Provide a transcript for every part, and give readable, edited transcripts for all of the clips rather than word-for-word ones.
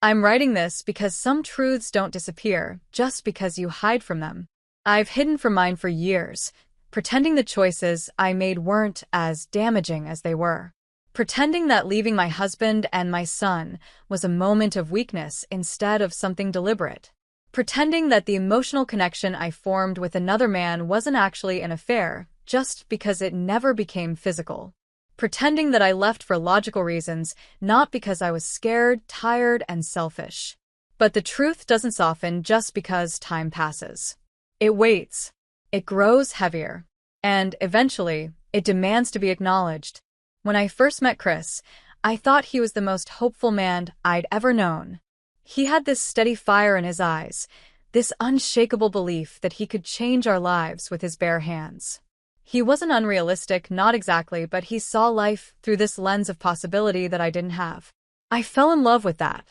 I'm writing this because some truths don't disappear just because you hide from them. I've hidden from mine for years, pretending the choices I made weren't as damaging as they were. Pretending that leaving my husband and my son was a moment of weakness instead of something deliberate. Pretending that the emotional connection I formed with another man wasn't actually an affair, just because it never became physical. Pretending that I left for logical reasons, not because I was scared, tired, and selfish. But the truth doesn't soften just because time passes. It waits. It grows heavier. And, eventually, it demands to be acknowledged. When I first met Chris, I thought he was the most hopeful man I'd ever known. He had this steady fire in his eyes, this unshakable belief that he could change our lives with his bare hands. He wasn't unrealistic, not exactly, but he saw life through this lens of possibility that I didn't have. I fell in love with that.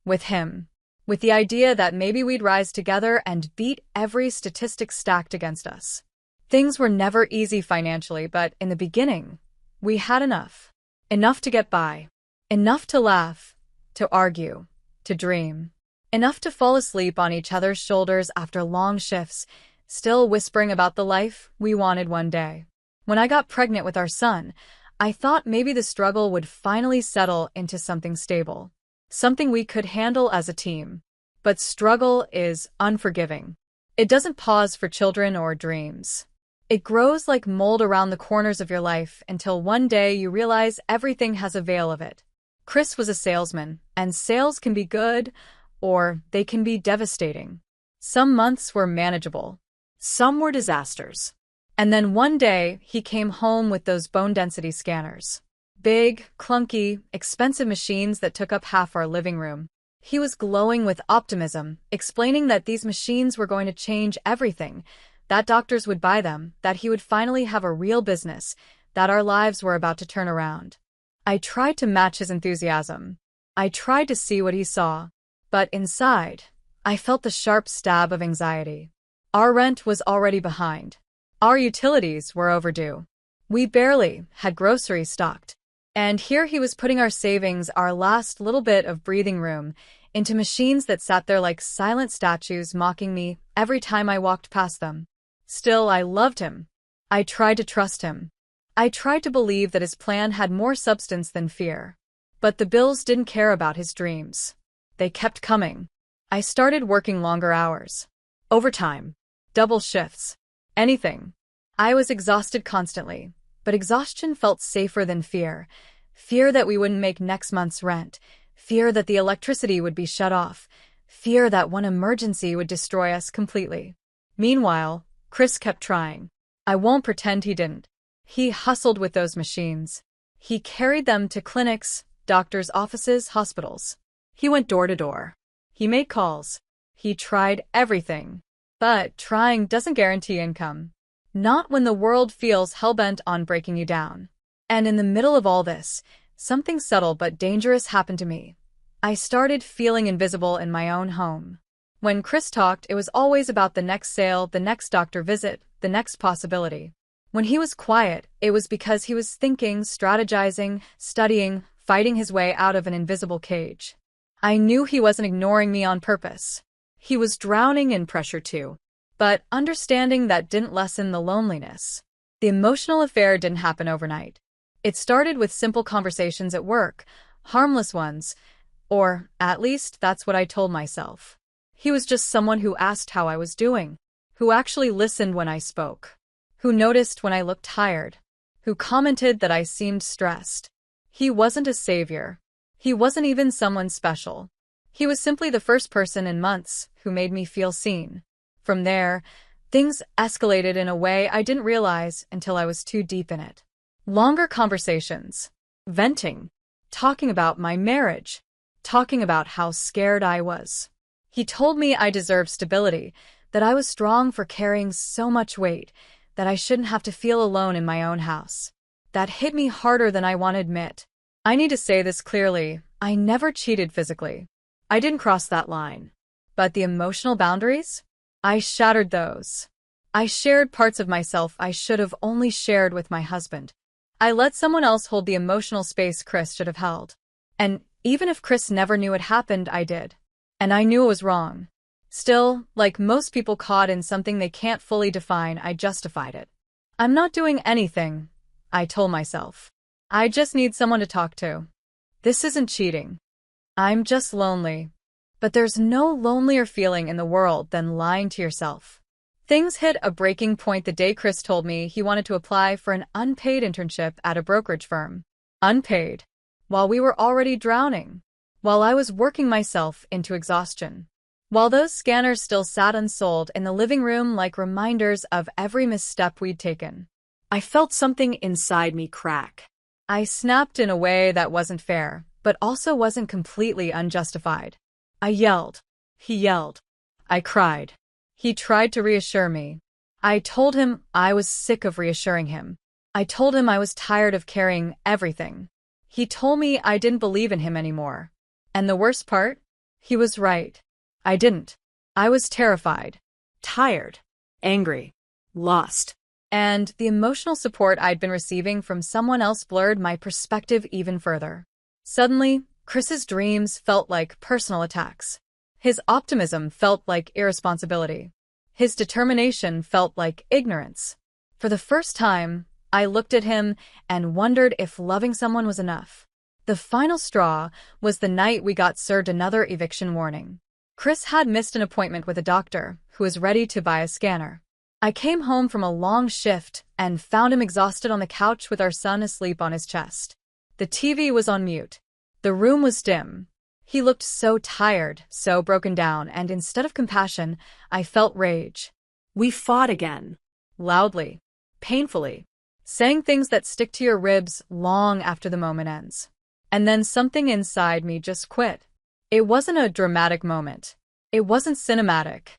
With him. With the idea that maybe we'd rise together and beat every statistic stacked against us. Things were never easy financially, but in the beginning, we had enough. Enough to get by. Enough to laugh, to argue, to dream. Enough to fall asleep on each other's shoulders after long shifts, still whispering about the life we wanted one day. When I got pregnant with our son, I thought maybe the struggle would finally settle into something stable. Something we could handle as a team. But struggle is unforgiving. It doesn't pause for children or dreams. It grows like mold around the corners of your life until one day you realize everything has a veil of it. Chris was a salesman, and sales can be good, or they can be devastating. Some months were manageable. Some were disasters. And then one day, he came home with those bone density scanners. Big, clunky, expensive machines that took up half our living room. He was glowing with optimism, explaining that these machines were going to change everything, that doctors would buy them, that he would finally have a real business, that our lives were about to turn around. I tried to match his enthusiasm. I tried to see what he saw. But inside, I felt the sharp stab of anxiety. Our rent was already behind. Our utilities were overdue. We barely had groceries stocked. And here he was putting our savings, our last little bit of breathing room, into machines that sat there like silent statues mocking me every time I walked past them. Still, I loved him. I tried to trust him. I tried to believe that his plan had more substance than fear. But the bills didn't care about his dreams. They kept coming. I started working longer hours. Overtime. Double shifts. Anything. I was exhausted constantly, but exhaustion felt safer than fear. Fear that we wouldn't make next month's rent. Fear that the electricity would be shut off. Fear that one emergency would destroy us completely. Meanwhile, Chris kept trying. I won't pretend he didn't. He hustled with those machines. He carried them to clinics, doctors' offices, hospitals. He went door to door. He made calls. He tried everything. But trying doesn't guarantee income. Not when the world feels hell-bent on breaking you down. And in the middle of all this, something subtle but dangerous happened to me. I started feeling invisible in my own home. When Chris talked, it was always about the next sale, the next doctor visit, the next possibility. When he was quiet, it was because he was thinking, strategizing, studying, fighting his way out of an invisible cage. I knew he wasn't ignoring me on purpose. He was drowning in pressure too. But understanding that didn't lessen the loneliness. The emotional affair didn't happen overnight. It started with simple conversations at work, harmless ones, or at least that's what I told myself. He was just someone who asked how I was doing, who actually listened when I spoke, who noticed when I looked tired, who commented that I seemed stressed. He wasn't a savior. He wasn't even someone special. He was simply the first person in months who made me feel seen. From there, things escalated in a way I didn't realize until I was too deep in it. Longer conversations, venting, talking about my marriage, talking about how scared I was. He told me I deserved stability, that I was strong for carrying so much weight, that I shouldn't have to feel alone in my own house. That hit me harder than I want to admit. I need to say this clearly, I never cheated physically. I didn't cross that line. But the emotional boundaries? I shattered those. I shared parts of myself I should have only shared with my husband. I let someone else hold the emotional space Chris should have held. And Even if Chris never knew it happened, I did. And I knew it was wrong. Still, like most people caught in something they can't fully define, I justified it. I'm not doing anything, I told myself. I just need someone to talk to. This isn't cheating. I'm just lonely. But there's no lonelier feeling in the world than lying to yourself. Things hit a breaking point the day Chris told me he wanted to apply for an unpaid internship at a brokerage firm. Unpaid. While we were already drowning. While I was working myself into exhaustion. While those scanners still sat unsold in the living room like reminders of every misstep we'd taken. I felt something inside me crack. I snapped in a way that wasn't fair, but also wasn't completely unjustified. I yelled. He yelled. I cried. He tried to reassure me. I told him I was sick of reassuring him. I told him I was tired of carrying everything. He told me I didn't believe in him anymore. And the worst part? He was right. I didn't. I was terrified, tired, angry, lost. And the emotional support I'd been receiving from someone else blurred my perspective even further. Suddenly, Chris's dreams felt like personal attacks. His optimism felt like irresponsibility. His determination felt like ignorance. For the first time, I looked at him and wondered if loving someone was enough. The final straw was the night we got served another eviction warning. Chris had missed an appointment with a doctor who was ready to buy a scanner. I came home from a long shift and found him exhausted on the couch with our son asleep on his chest. The TV was on mute. The room was dim. He looked so tired, so broken down, and instead of compassion, I felt rage. We fought again. Loudly. Painfully. Saying things that stick to your ribs long after the moment ends. And then something inside me just quit. It wasn't a dramatic moment. It wasn't cinematic.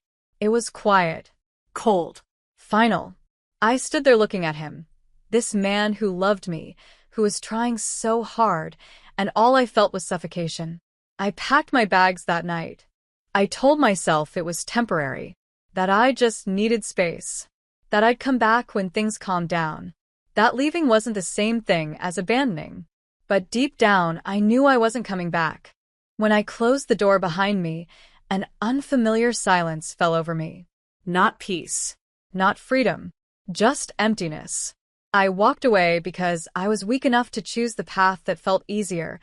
It was quiet. Cold. Final. I stood there looking at him. This man who loved me, who was trying so hard, and all I felt was suffocation. I packed my bags that night. I told myself it was temporary, that I just needed space, that I'd come back when things calmed down, that leaving wasn't the same thing as abandoning. But deep down, I knew I wasn't coming back. When I closed the door behind me, an unfamiliar silence fell over me. Not peace. Not freedom. Just emptiness. I walked away because I was weak enough to choose the path that felt easier,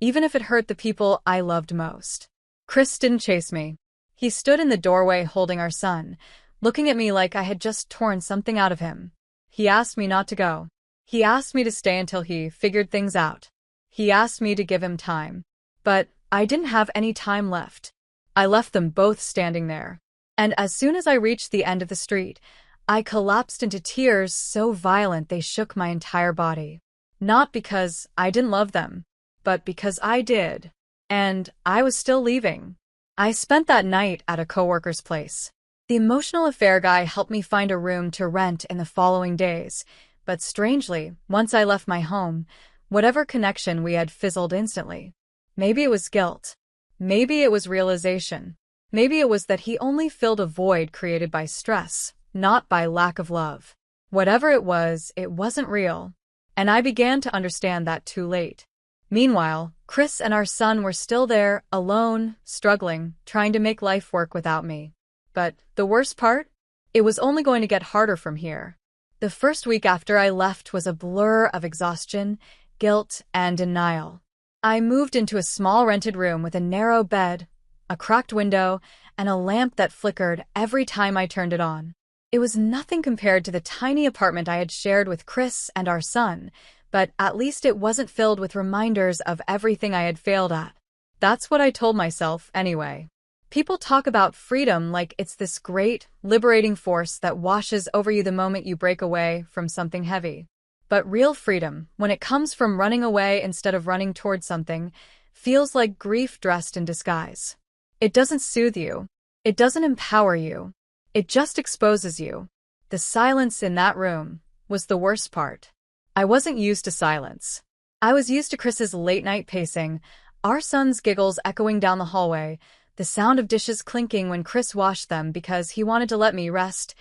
even if it hurt the people I loved most. Chris didn't chase me. He stood in the doorway holding our son, looking at me like I had just torn something out of him. He asked me not to go. He asked me to stay until he figured things out. He asked me to give him time. But I didn't have any time left. I left them both standing there. And as soon as I reached the end of the street, I collapsed into tears so violent they shook my entire body. Not because I didn't love them, but because I did. And I was still leaving. I spent that night at a coworker's place. The emotional affair guy helped me find a room to rent in the following days, but strangely, once I left my home, whatever connection we had fizzled instantly. Maybe it was guilt. Maybe it was realization. Maybe it was that he only filled a void created by stress, not by lack of love. Whatever it wasn't real. And I began to understand that too late. Meanwhile, Chris and our son were still there, alone, struggling, trying to make life work without me. But the worst part? It was only going to get harder from here. The first week after I left was a blur of exhaustion, guilt, and denial. I moved into a small rented room with a narrow bed, a cracked window, and a lamp that flickered every time I turned it on. It was nothing compared to the tiny apartment I had shared with Chris and our son, but at least it wasn't filled with reminders of everything I had failed at. That's what I told myself, anyway. People talk about freedom like it's this great, liberating force that washes over you the moment you break away from something heavy. But real freedom, when it comes from running away instead of running toward something, feels like grief dressed in disguise. It doesn't soothe you. It doesn't empower you. It just exposes you. The silence in that room was the worst part. I wasn't used to silence. I was used to Chris's late-night pacing, our son's giggles echoing down the hallway, the sound of dishes clinking when Chris washed them because he wanted to let me rest,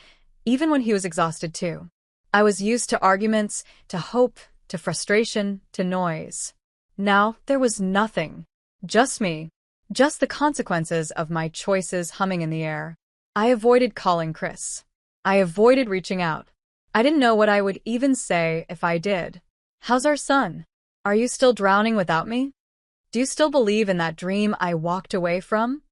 even when he was exhausted too. I was used to arguments, to hope, to frustration, to noise. Now, there was nothing. Just me. Just the consequences of my choices humming in the air. I avoided calling Chris. I avoided reaching out. I didn't know what I would even say if I did. How's our son? Are you still drowning without me? Do you still believe in that dream I walked away from?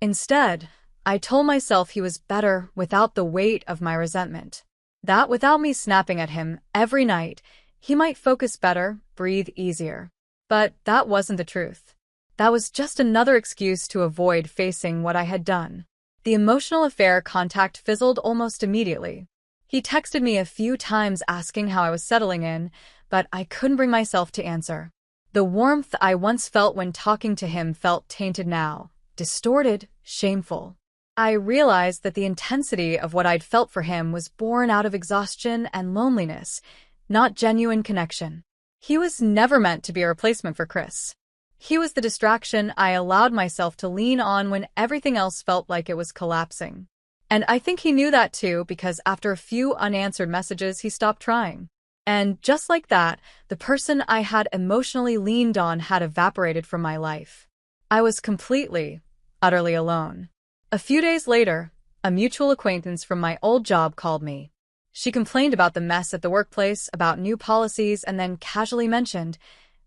Instead, I told myself he was better without the weight of my resentment. That without me snapping at him every night, he might focus better, breathe easier. But that wasn't the truth. That was just another excuse to avoid facing what I had done. The emotional affair contact fizzled almost immediately. He texted me a few times asking how I was settling in, but I couldn't bring myself to answer. The warmth I once felt when talking to him felt tainted now, distorted, shameful. I realized that the intensity of what I'd felt for him was born out of exhaustion and loneliness, not genuine connection. He was never meant to be a replacement for Chris. He was the distraction I allowed myself to lean on when everything else felt like it was collapsing. And I think he knew that too, because after a few unanswered messages, he stopped trying. And just like that, the person I had emotionally leaned on had evaporated from my life. I was completely, utterly alone. A few days later, a mutual acquaintance from my old job called me. She complained about the mess at the workplace, about new policies, and then casually mentioned,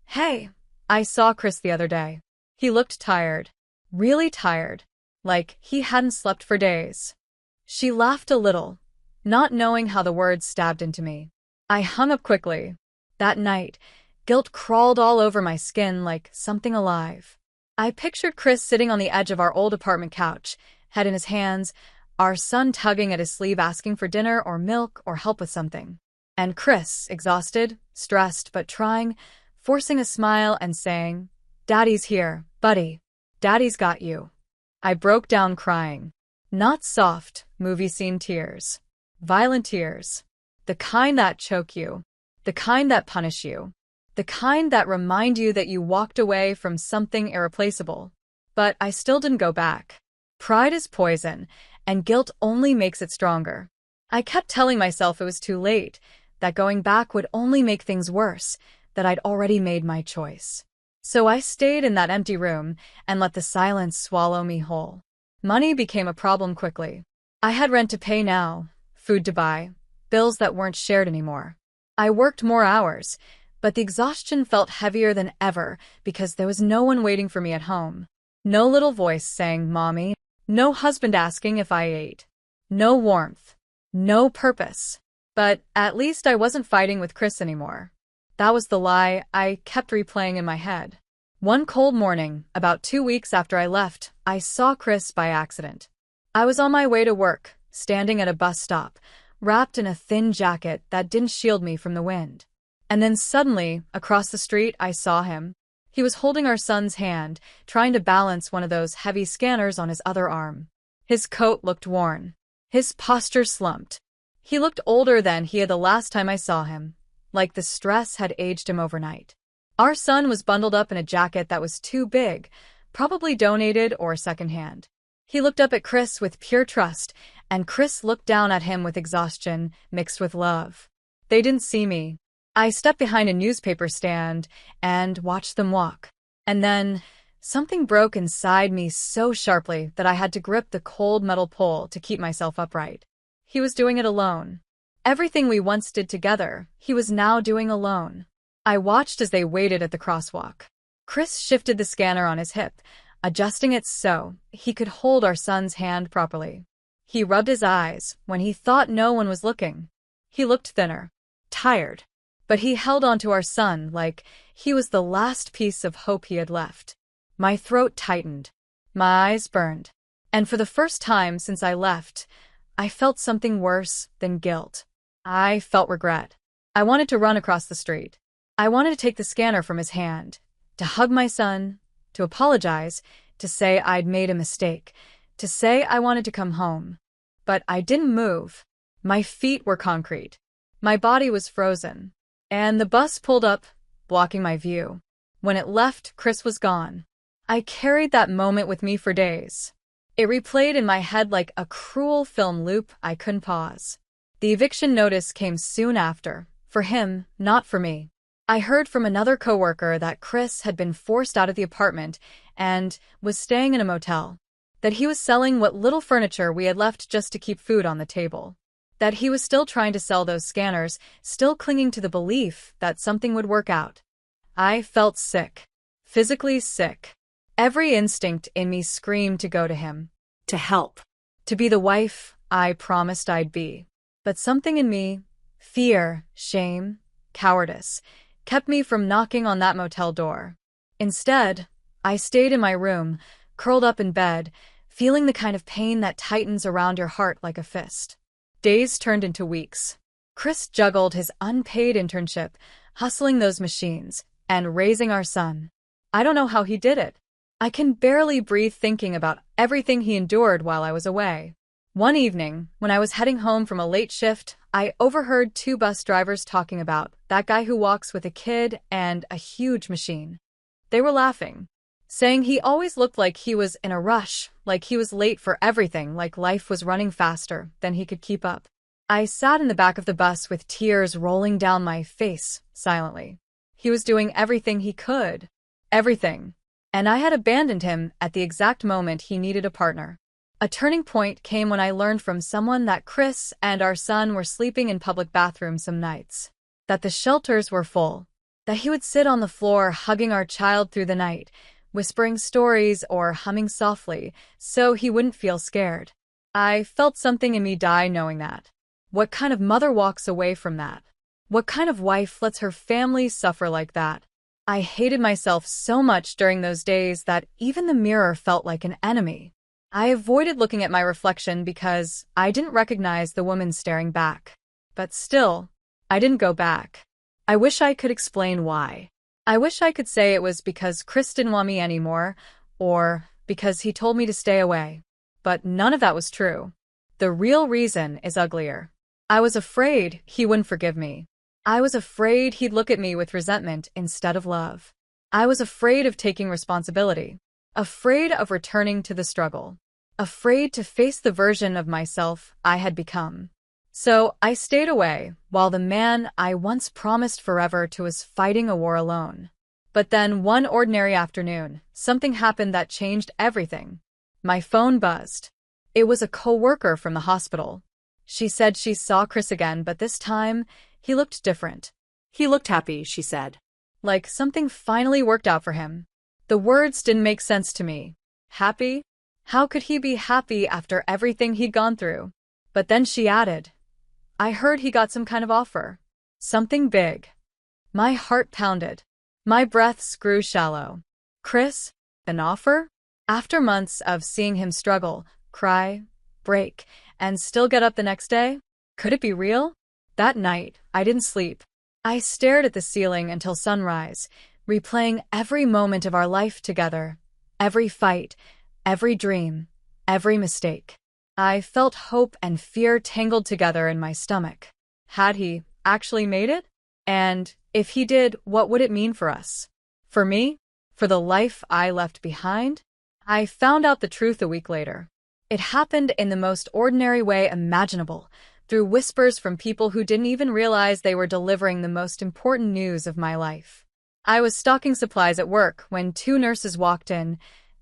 "Hey, I saw Chris the other day. He looked tired. Really tired. Like he hadn't slept for days." She laughed a little, not knowing how the words stabbed into me. I hung up quickly. That night, guilt crawled all over my skin like something alive. I pictured Chris sitting on the edge of our old apartment couch, head in his hands, our son tugging at his sleeve asking for dinner or milk or help with something. And Chris, exhausted, stressed, but trying, forcing a smile and saying, "Daddy's here, buddy. Daddy's got you." I broke down crying. Not soft, movie scene tears. Violent tears. The kind that choke you. The kind that punish you. The kind that remind you that you walked away from something irreplaceable. But I still didn't go back. Pride is poison, and guilt only makes it stronger. I kept telling myself it was too late, that going back would only make things worse, that I'd already made my choice. So I stayed in that empty room and let the silence swallow me whole. Money became a problem quickly. I had rent to pay now, food to buy, bills that weren't shared anymore. I worked more hours, but the exhaustion felt heavier than ever because there was no one waiting for me at home. No little voice saying, "Mommy." No husband asking if I ate. No warmth. No purpose. But at least I wasn't fighting with Chris anymore. That was the lie I kept replaying in my head. One cold morning, about 2 weeks after I left, I saw Chris by accident. I was on my way to work, standing at a bus stop, wrapped in a thin jacket that didn't shield me from the wind. And then suddenly, across the street, I saw him. He was holding our son's hand, trying to balance one of those heavy scanners on his other arm. His coat looked worn. His posture slumped. He looked older than he had the last time I saw him, like the stress had aged him overnight. Our son was bundled up in a jacket that was too big, probably donated or secondhand. He looked up at Chris with pure trust, and Chris looked down at him with exhaustion mixed with love. They didn't see me. I stepped behind a newspaper stand and watched them walk. And then something broke inside me so sharply that I had to grip the cold metal pole to keep myself upright. He was doing it alone. Everything we once did together, he was now doing alone. I watched as they waited at the crosswalk. Chris shifted the scanner on his hip, adjusting it so he could hold our son's hand properly. He rubbed his eyes when he thought no one was looking. He looked thinner, tired, but he held onto our son like he was the last piece of hope he had left. My throat tightened. My eyes burned. And for the first time since I left, I felt something worse than guilt. I felt regret. I wanted to run across the street. I wanted to take the scanner from his hand, to hug my son, to apologize, to say I'd made a mistake, to say I wanted to come home. But I didn't move. My feet were concrete. My body was frozen. And the bus pulled up, blocking my view. When it left, Chris was gone. I carried that moment with me for days. It replayed in my head like a cruel film loop I couldn't pause. The eviction notice came soon after, for him, not for me. I heard from another coworker that Chris had been forced out of the apartment and was staying in a motel. That he was selling what little furniture we had left just to keep food on the table. That he was still trying to sell those scanners, still clinging to the belief that something would work out. I felt sick. Physically sick. Every instinct in me screamed to go to him. To help. To be the wife I promised I'd be. But something in me, fear, shame, cowardice, kept me from knocking on that motel door. Instead, I stayed in my room, curled up in bed, feeling the kind of pain that tightens around your heart like a fist. Days turned into weeks. Chris juggled his unpaid internship, hustling those machines, and raising our son. I don't know how he did it. I can barely breathe thinking about everything he endured while I was away. One evening, when I was heading home from a late shift, I overheard two bus drivers talking about that guy who walks with a kid and a huge machine. They were laughing, saying he always looked like he was in a rush, like he was late for everything, like life was running faster than he could keep up. I sat in the back of the bus with tears rolling down my face, silently. He was doing everything he could. Everything. And I had abandoned him at the exact moment he needed a partner. A turning point came when I learned from someone that Chris and our son were sleeping in public bathrooms some nights. That the shelters were full. That he would sit on the floor hugging our child through the night, whispering stories or humming softly, so he wouldn't feel scared. I felt something in me die knowing that. What kind of mother walks away from that? What kind of wife lets her family suffer like that? I hated myself so much during those days that even the mirror felt like an enemy. I avoided looking at my reflection because I didn't recognize the woman staring back. But still, I didn't go back. I wish I could explain why. I wish I could say it was because Chris didn't want me anymore, or because he told me to stay away. But none of that was true. The real reason is uglier. I was afraid he wouldn't forgive me. I was afraid he'd look at me with resentment instead of love. I was afraid of taking responsibility. Afraid of returning to the struggle. Afraid to face the version of myself I had become. So I stayed away while the man I once promised forever to was fighting a war alone. But then one ordinary afternoon, something happened that changed everything. My phone buzzed. It was a coworker from the hospital. She said she saw Chris again, but this time, he looked different. He looked happy, she said. Like something finally worked out for him. The words didn't make sense to me. Happy? How could he be happy after everything he'd gone through? But then she added, I heard he got some kind of offer. Something big. My heart pounded. My breaths grew shallow. Chris? An offer? After months of seeing him struggle, cry, break, and still get up the next day? Could it be real? That night, I didn't sleep. I stared at the ceiling until sunrise, replaying every moment of our life together, every fight, every dream, every mistake. I felt hope and fear tangled together in my stomach. Had he actually made it? And if he did, what would it mean for us? For me? For the life I left behind? I found out the truth a week later. It happened in the most ordinary way imaginable, through whispers from people who didn't even realize they were delivering the most important news of my life. I was stocking supplies at work when two nurses walked in,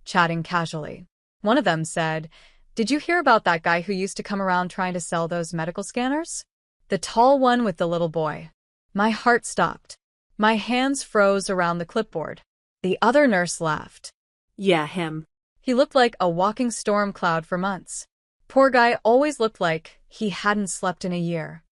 chatting casually. One of them said, Did you hear about that guy who used to come around trying to sell those medical scanners? The tall one with the little boy. My heart stopped. My hands froze around the clipboard. The other nurse laughed. Yeah, him. He looked like a walking storm cloud for months. Poor guy always looked like he hadn't slept in a year.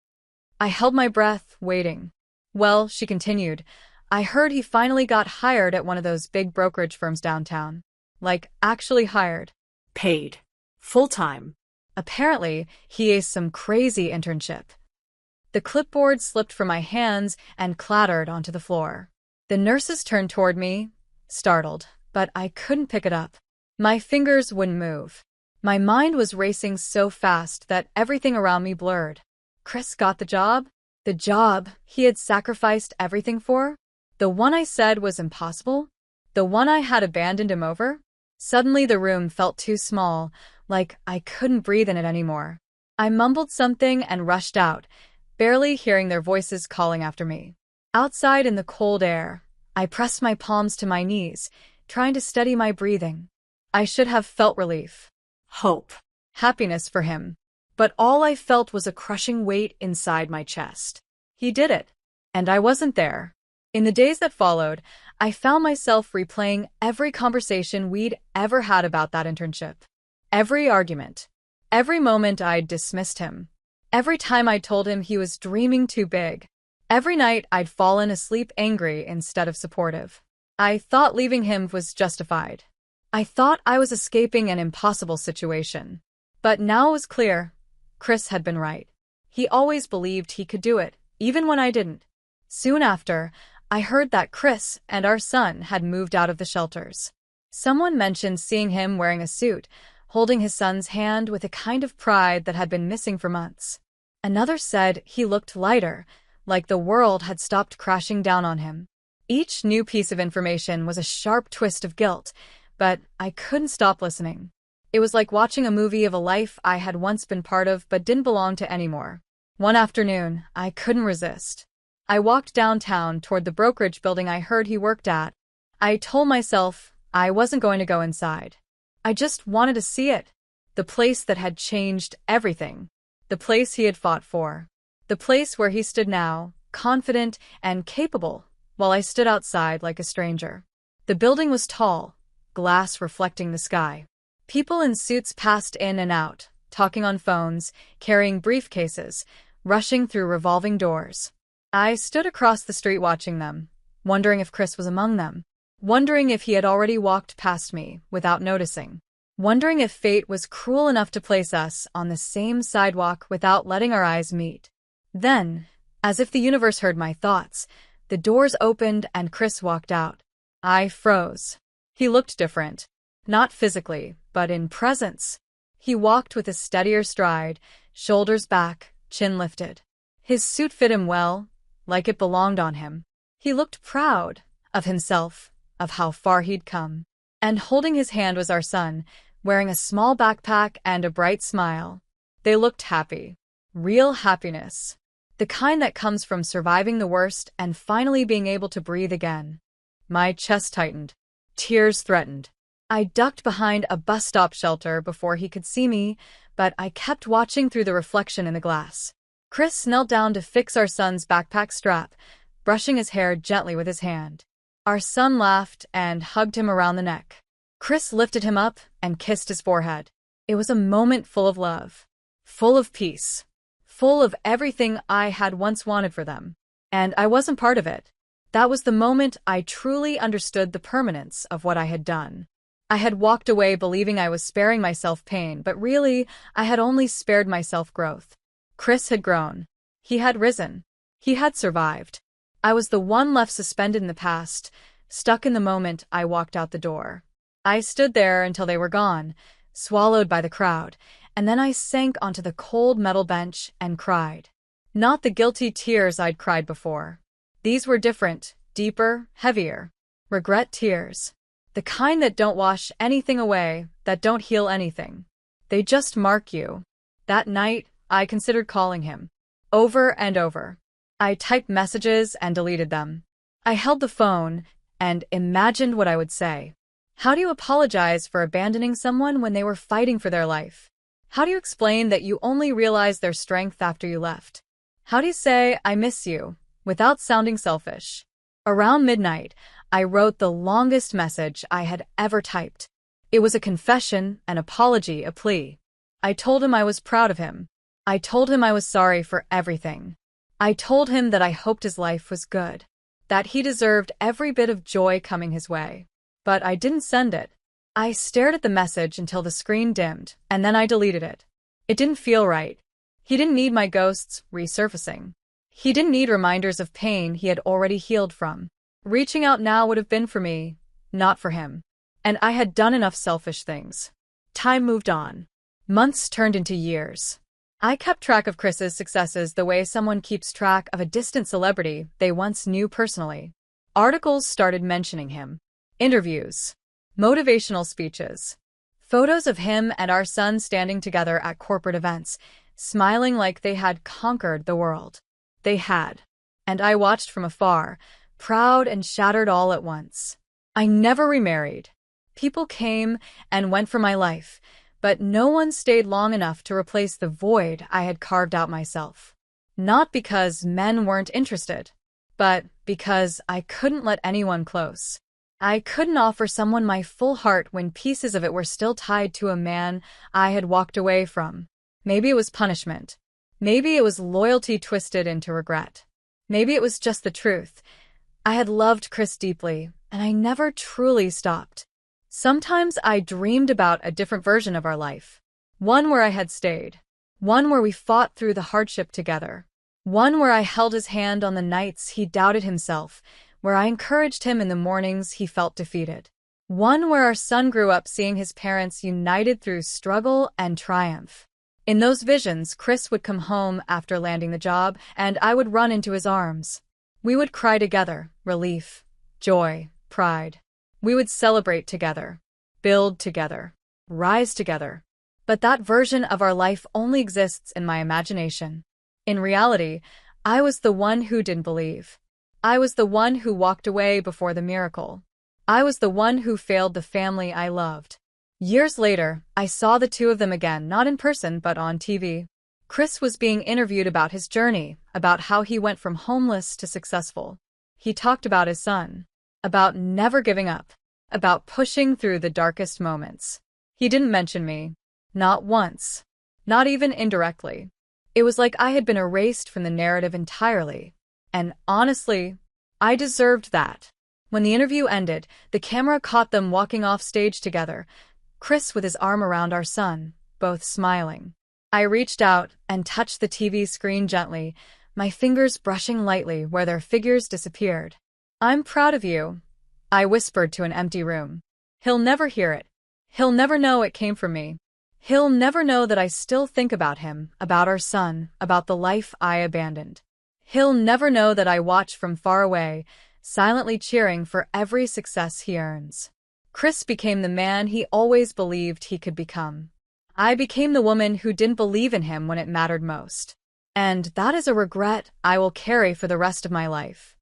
I held my breath, waiting. Well, she continued, I heard he finally got hired at one of those big brokerage firms downtown. Like, actually hired. Paid. Full-time. Apparently, he aced some crazy internship. The clipboard slipped from my hands and clattered onto the floor. The nurses turned toward me, startled, but I couldn't pick it up. My fingers wouldn't move. My mind was racing so fast that everything around me blurred. Chris got the job? The job he had sacrificed everything for? The one I said was impossible? The one I had abandoned him over? Suddenly the room felt too small, like I couldn't breathe in it anymore. I mumbled something and rushed out, barely hearing their voices calling after me. Outside in the cold air, I pressed my palms to my knees, trying to steady my breathing. I should have felt relief, Hope. happiness for him, but all I felt was a crushing weight inside my chest. He did it, and I wasn't there. In the days that followed, I found myself replaying every conversation we'd ever had about that internship. Every argument. Every moment I'd dismissed him. Every time I'd told him he was dreaming too big. Every night I'd fallen asleep angry instead of supportive. I thought leaving him was justified. I thought I was escaping an impossible situation. But now it was clear. Chris had been right. He always believed he could do it, even when I didn't. Soon after, I heard that Chris and our son had moved out of the shelters. Someone mentioned seeing him wearing a suit, holding his son's hand with a kind of pride that had been missing for months. Another said he looked lighter, like the world had stopped crashing down on him. Each new piece of information was a sharp twist of guilt, but I couldn't stop listening. It was like watching a movie of a life I had once been part of but didn't belong to anymore. One afternoon, I couldn't resist. I walked downtown toward the brokerage building I heard he worked at. I told myself I wasn't going to go inside. I just wanted to see it. The place that had changed everything. The place he had fought for. The place where he stood now, confident and capable, while I stood outside like a stranger. The building was tall, glass reflecting the sky. People in suits passed in and out, talking on phones, carrying briefcases, rushing through revolving doors. I stood across the street watching them, wondering if Chris was among them, wondering if he had already walked past me without noticing, wondering if fate was cruel enough to place us on the same sidewalk without letting our eyes meet. Then, as if the universe heard my thoughts, the doors opened and Chris walked out. I froze. He looked different, not physically, but in presence. He walked with a steadier stride, shoulders back, chin lifted. His suit fit him well, like it belonged on him. He looked proud of himself, of how far he'd come. And holding his hand was our son, wearing a small backpack and a bright smile. They looked happy. Real happiness. The kind that comes from surviving the worst and finally being able to breathe again. My chest tightened. Tears threatened. I ducked behind a bus stop shelter before he could see me, but I kept watching through the reflection in the glass. Chris knelt down to fix our son's backpack strap, brushing his hair gently with his hand. Our son laughed and hugged him around the neck. Chris lifted him up and kissed his forehead. It was a moment full of love, full of peace, full of everything I had once wanted for them. And I wasn't part of it. That was the moment I truly understood the permanence of what I had done. I had walked away believing I was sparing myself pain, but really, I had only spared myself growth. Chris had grown. He had risen. He had survived. I was the one left suspended in the past, stuck in the moment I walked out the door. I stood there until they were gone, swallowed by the crowd, and then I sank onto the cold metal bench and cried. Not the guilty tears I'd cried before. These were different, deeper, heavier. Regret tears. The kind that don't wash anything away, that don't heal anything. They just mark you. That night, I considered calling him. Over and over. I typed messages and deleted them. I held the phone and imagined what I would say. How do you apologize for abandoning someone when they were fighting for their life? How do you explain that you only realized their strength after you left? How do you say, I miss you, without sounding selfish? Around midnight, I wrote the longest message I had ever typed. It was a confession, an apology, a plea. I told him I was proud of him. I told him I was sorry for everything. I told him that I hoped his life was good, that he deserved every bit of joy coming his way. But I didn't send it. I stared at the message until the screen dimmed, and then I deleted it. It didn't feel right. He didn't need my ghosts resurfacing. He didn't need reminders of pain he had already healed from. Reaching out now would have been for me, not for him. And I had done enough selfish things. Time moved on. Months turned into years. I kept track of Chris's successes the way someone keeps track of a distant celebrity they once knew personally. Articles started mentioning him. Interviews. Motivational speeches. Photos of him and our son standing together at corporate events, smiling like they had conquered the world. They had. and I watched from afar, proud and shattered all at once. I never remarried. People came and went from my life, but no one stayed long enough to replace the void I had carved out myself. Not because men weren't interested, but because I couldn't let anyone close. I couldn't offer someone my full heart when pieces of it were still tied to a man I had walked away from. Maybe it was punishment. Maybe it was loyalty twisted into regret. Maybe it was just the truth. I had loved Chris deeply, and I never truly stopped. Sometimes I dreamed about a different version of our life. One where I had stayed. One where we fought through the hardship together. One where I held his hand on the nights he doubted himself, where I encouraged him in the mornings he felt defeated. One where our son grew up seeing his parents united through struggle and triumph. In those visions, Chris would come home after landing the job, and I would run into his arms. We would cry together, relief, joy, pride. We would celebrate together, build together, rise together. But that version of our life only exists in my imagination. In reality, I was the one who didn't believe. I was the one who walked away before the miracle. I was the one who failed the family I loved. Years later, I saw the two of them again, not in person but on TV. Chris was being interviewed about his journey, about how he went from homeless to successful. He talked about his son, about never giving up, about pushing through the darkest moments. He didn't mention me. Not once. Not even indirectly. It was like I had been erased from the narrative entirely. And honestly, I deserved that. When the interview ended, the camera caught them walking off stage together, Chris with his arm around our son, both smiling. I reached out and touched the TV screen gently, my fingers brushing lightly where their figures disappeared. "I'm proud of you," I whispered to an empty room. "He'll never hear it. He'll never know it came from me. He'll never know that I still think about him, about our son, about the life I abandoned. He'll never know that I watch from far away, silently cheering for every success he earns." Chris became the man he always believed he could become. I became the woman who didn't believe in him when it mattered most. And that is a regret I will carry for the rest of my life.